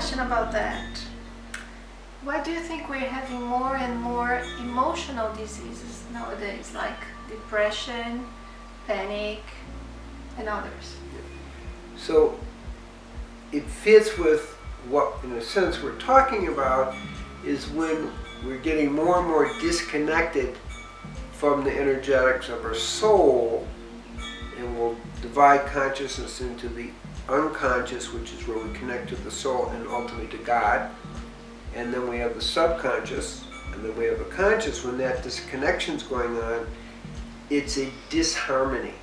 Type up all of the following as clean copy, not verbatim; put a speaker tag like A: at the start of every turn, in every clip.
A: question about that. Why do you think we're having more and more emotional diseases nowadays, like depression, panic, and others?
B: So it fits with what, in a sense, we're talking about is when we're getting more and more disconnected from the energetics of our soul, and we'll divide consciousness into the unconscious, which is where we connect to the soul and ultimately to God, and then we have the subconscious, and then we have the conscious. When that disconnection's going on, it's a disharmony.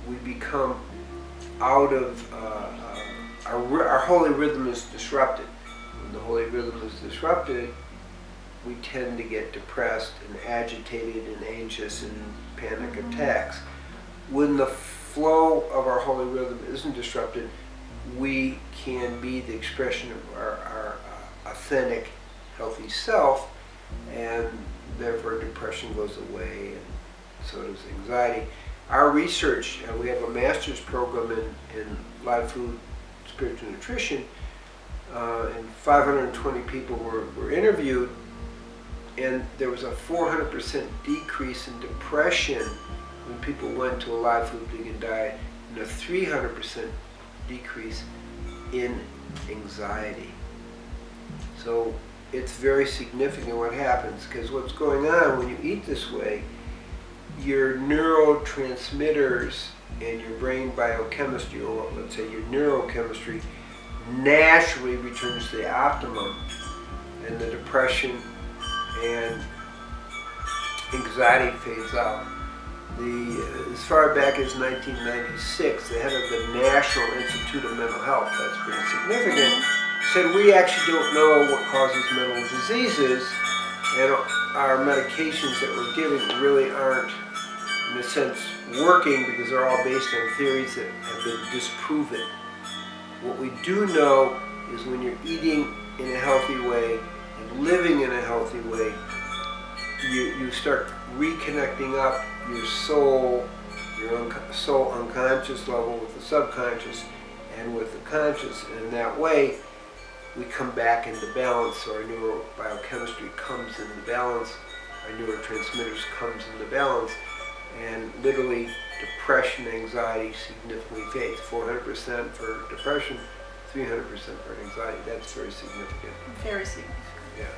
B: We become out of, our holy rhythm is disrupted. When the holy rhythm is disrupted, we tend to get depressed and agitated and anxious and panic attacks. When the flow of our holy rhythm isn't disrupted, we can be the expression of our authentic, healthy self, and therefore depression goes away, and so does anxiety. Our research, we have a master's program in live food spiritual nutrition, and 520 people were interviewed, and there was a 400% decrease in depression when people went to a live food vegan diet, and a 300% decrease in anxiety. So it's very significant what happens, because what's going on when you eat this way, your neurotransmitters and your brain biochemistry, or let's say your neurochemistry, naturally returns to the optimum, and the depression and anxiety fades out. As far back as 1996, the head of the National Institute of Mental Health, that's pretty significant, said we actually don't know what causes mental diseases, and our medications that we're giving really aren't, in a sense, working, because they're all based on theories that have been disproven. What we do know is when you're eating in a healthy way and living in a healthy way, you start reconnecting up your soul, your soul unconscious level with the subconscious and with the conscious, and that way we come back into balance. So our neurobiochemistry comes into balance, our neurotransmitters comes into balance, and literally depression, anxiety significantly fades. 400% for depression, 300% for anxiety. That's very significant.
A: Very significant.
B: Yeah.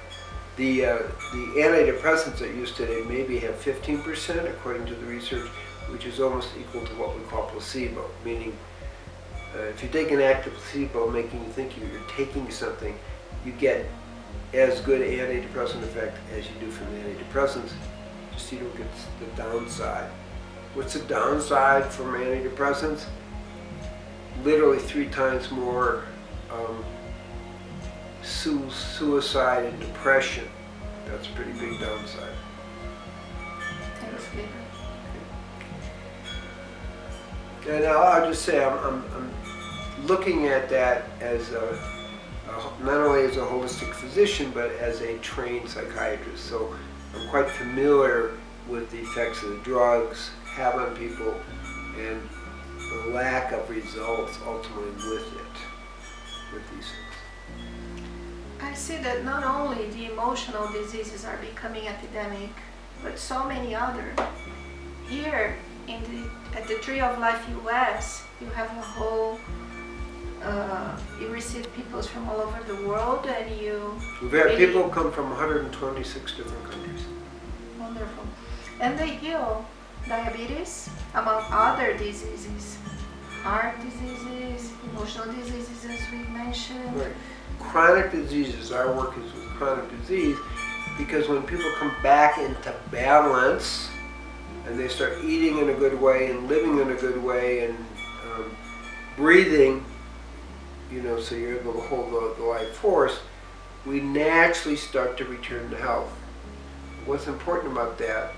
B: The antidepressants that used today maybe have 15%, according to the research, which is almost equal to what we call placebo, meaning if you take an active placebo making you think you're taking something, you get as good antidepressant effect as you do from the antidepressants, just you don't get the downside. What's the downside from antidepressants? Literally 3 times more suicide and depression. That's a pretty big downside.
A: Thanks, Peter.
B: And I'll just say I'm looking at that as not only as a holistic physician, but as a trained psychiatrist. So I'm quite familiar with the effects of the drugs have on people and the lack of results ultimately with these things.
A: I see that not only the emotional diseases are becoming epidemic, but so many others. Here at the Tree of Life US, you have a whole, you receive people from all over the world, and
B: we've had people come from 126 different countries.
A: Wonderful. And they heal diabetes, among other diseases, heart diseases, emotional diseases, as we mentioned.
B: Right. Chronic diseases, our work is with chronic disease, because when people come back into balance and they start eating in a good way and living in a good way and breathing, so you're able to hold the life force, we naturally start to return to health. What's important about that,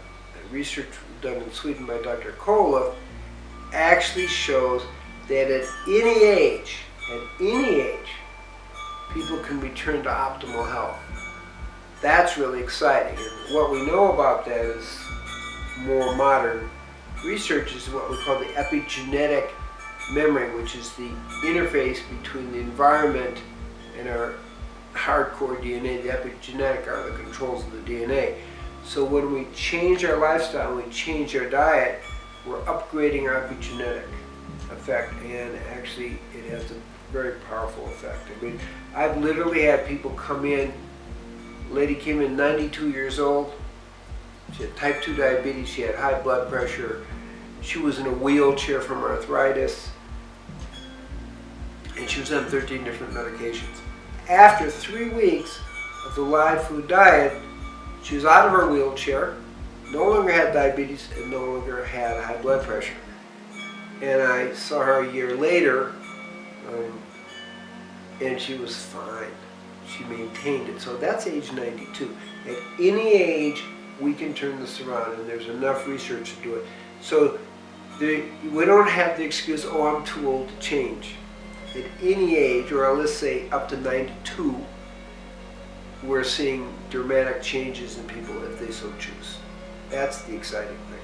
B: research done in Sweden by Dr. Kola, actually shows that at any age, people can return to optimal health. That's really exciting. And what we know about that is more modern research is what we call the epigenetic memory, which is the interface between the environment and our hardcore DNA, the epigenetic, are the controls of the DNA. So when we change our lifestyle, we change our diet, we're upgrading our epigenetic effect, and actually it has a very powerful effect. I mean, I've literally had people come in, a lady came in 92 years old, she had type 2 diabetes, she had high blood pressure, she was in a wheelchair from arthritis, and she was on 13 different medications. After 3 weeks of the live food diet, she was out of her wheelchair, no longer had diabetes, and no longer had high blood pressure. And I saw her a year later, and she was fine. She maintained it. So that's age 92. At any age, we can turn this around, and there's enough research to do it. So we don't have the excuse, oh, I'm too old to change. At any age, or let's say up to 92, we're seeing dramatic changes in people if they so choose. That's the exciting thing.